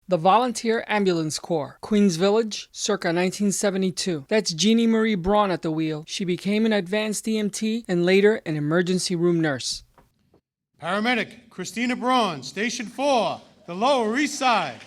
The Volunteer Ambulance Corps, Queens Village, circa 1972. That's Jeannie Marie Braun at the wheel. She became an advanced EMT and later an emergency room nurse. Paramedic Christina Braun, Station 4, the Lower East Side.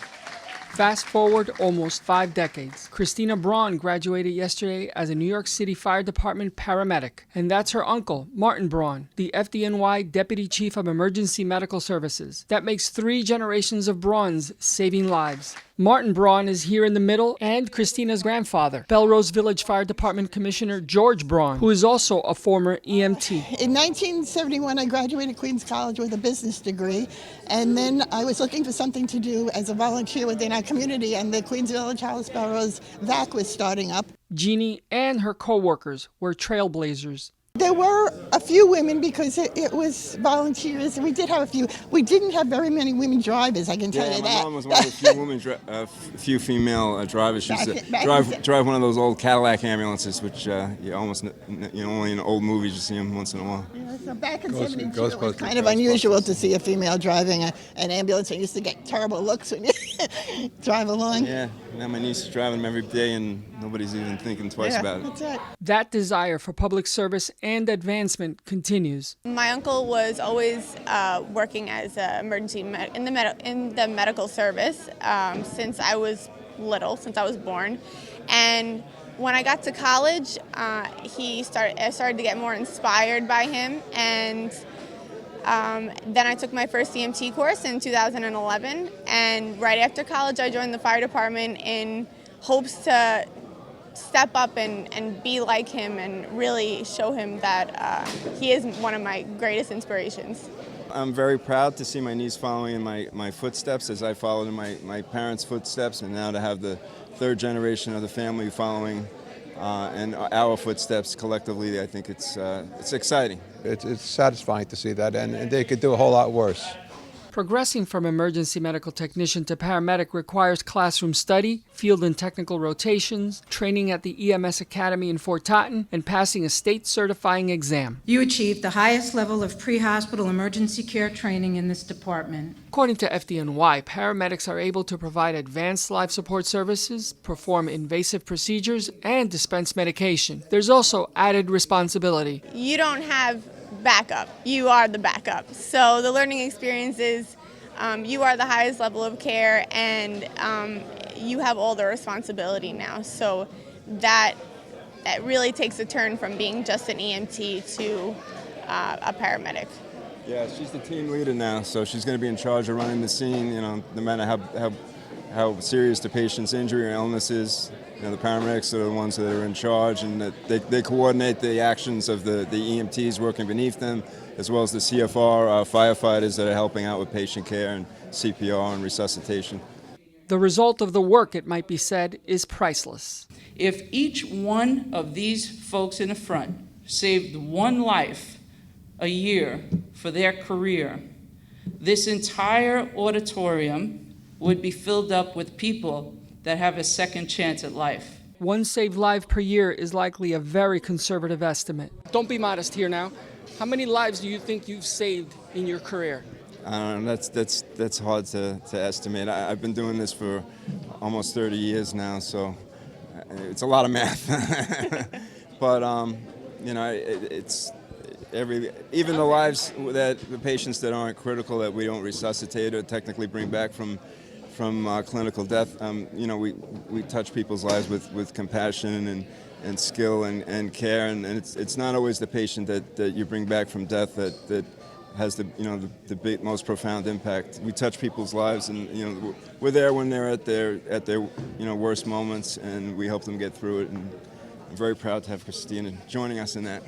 Fast forward almost 5 decades. Christina Braun graduated yesterday as a New York City Fire Department paramedic. And that's her uncle, Martin Braun, the FDNY Deputy Chief of Emergency Medical Services. That makes 3 generations of Brauns saving lives. Martin Braun is here in the middle, and Christina's grandfather, Bellerose Village Fire Department Commissioner George Braun, who is also a former EMT. In 1971, I graduated Queens College with a business degree, and then I was looking for something to do as a volunteer within our community, and the Queens Village House Bellerose VAC was starting up. Jeannie and her co-workers were trailblazers. There were a few women because it was volunteers. We did have a few. We didn't have very many women drivers, I can tell you that. Yeah, my mom was one of the few female drivers. She used to drive one of those old Cadillac ambulances, which only in old movies you see them once in a while. Yeah, so back in 72, it was kind of unusual to see a female driving an ambulance. I used to get terrible looks when you drive along. Yeah, now my niece is driving them every day, and nobody's even thinking twice about it. That's it. That desire for public service and advancement continues. My uncle was always working as an emergency in the medical service since I was little, since I was born. And when I got to college, I started to get more inspired by him, and then I took my first EMT course in 2011. And right after college, I joined the fire department in hopes to step up and be like him and really show him that he is one of my greatest inspirations. I'm very proud to see my niece following in my footsteps as I followed in my parents' footsteps, and now to have the 3rd generation of the family following and our footsteps collectively. I think it's exciting. It's satisfying to see that, and they could do a whole lot worse. Progressing from emergency medical technician to paramedic requires classroom study, field and technical rotations, training at the EMS Academy in Fort Totten, and passing a state certifying exam. You achieved the highest level of pre-hospital emergency care training in this department. According to FDNY, paramedics are able to provide advanced life support services, perform invasive procedures, and dispense medication. There's also added responsibility. You don't have backup. You are the backup. So the learning experience is you are the highest level of care, and you have all the responsibility now. So that really takes a turn from being just an EMT to a paramedic. Yeah, she's the team leader now, so she's going to be in charge of running the scene. No matter how serious the patient's injury or illness is. The paramedics are the ones that are in charge, and that they coordinate the actions of the EMTs working beneath them, as well as the CFR firefighters that are helping out with patient care and CPR and resuscitation. The result of the work, it might be said, is priceless. If each one of these folks in the front saved one life a year for their career, this entire auditorium would be filled up with people that have a second chance at life. One saved life per year is likely a very conservative estimate. Don't be modest here now. How many lives do you think you've saved in your career? I don't know, that's hard to estimate. I've been doing this for almost 30 years now, so it's a lot of math. But it's even the lives that the patients that aren't critical, that we don't resuscitate or technically bring back from clinical death, we touch people's lives with compassion and skill and care, and it's not always the patient that you bring back from death that has the most profound impact. We touch people's lives, and we're there when they're at their worst moments, and we help them get through it. And I'm very proud to have Christina joining us in that.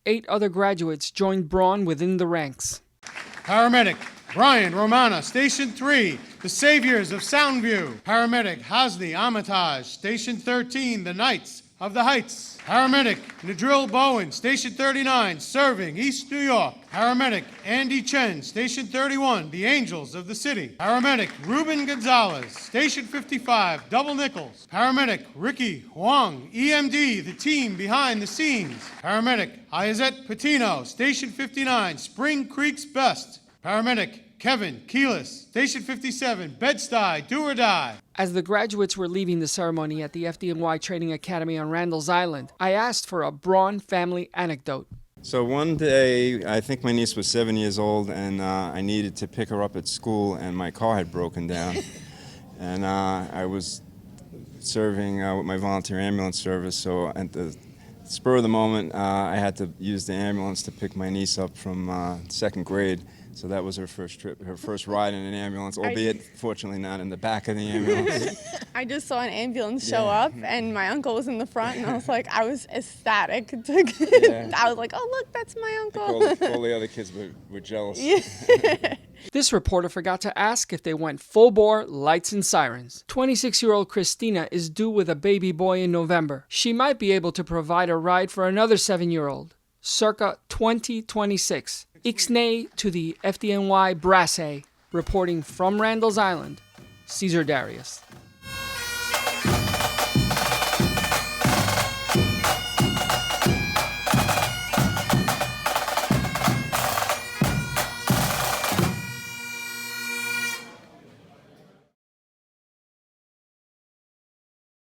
8 other graduates joined Braun within the ranks. Paramedic Brian Romana, Station 3, the Saviors of Soundview. Paramedic Hasni Armitage, Station 13, the Knights of the Heights. Paramedic Nadril Bowen, Station 39, serving East New York. Paramedic Andy Chen, Station 31, the Angels of the City. Paramedic Ruben Gonzalez, Station 55, Double Nickels. Paramedic Ricky Huang, EMD, the team behind the scenes. Paramedic Ayazet Patino, Station 59, Spring Creek's Best. Paramedic Kevin Keelis, Station 57, Bed-Stuy, do or die. As the graduates were leaving the ceremony at the FDNY Training Academy on Randall's Island, I asked for a Braun family anecdote. So one day, I think my niece was 7 years old, and I needed to pick her up at school, and my car had broken down. And I was serving with my volunteer ambulance service, so at the spur of the moment, I had to use the ambulance to pick my niece up from second grade. So that was her first trip, her first ride in an ambulance, albeit fortunately not in the back of the ambulance. I just saw an ambulance show up, and my uncle was in the front, and I was like, I was ecstatic. I was like, oh, look, that's my uncle. All the other kids were jealous. This reporter forgot to ask if they went full bore, lights and sirens. 26-year-old Christina is due with a baby boy in November. She might be able to provide a ride for another 7-year-old, circa 2026. Ixnay to the FDNY Brasse, reporting from Randall's Island, Cesar Darius.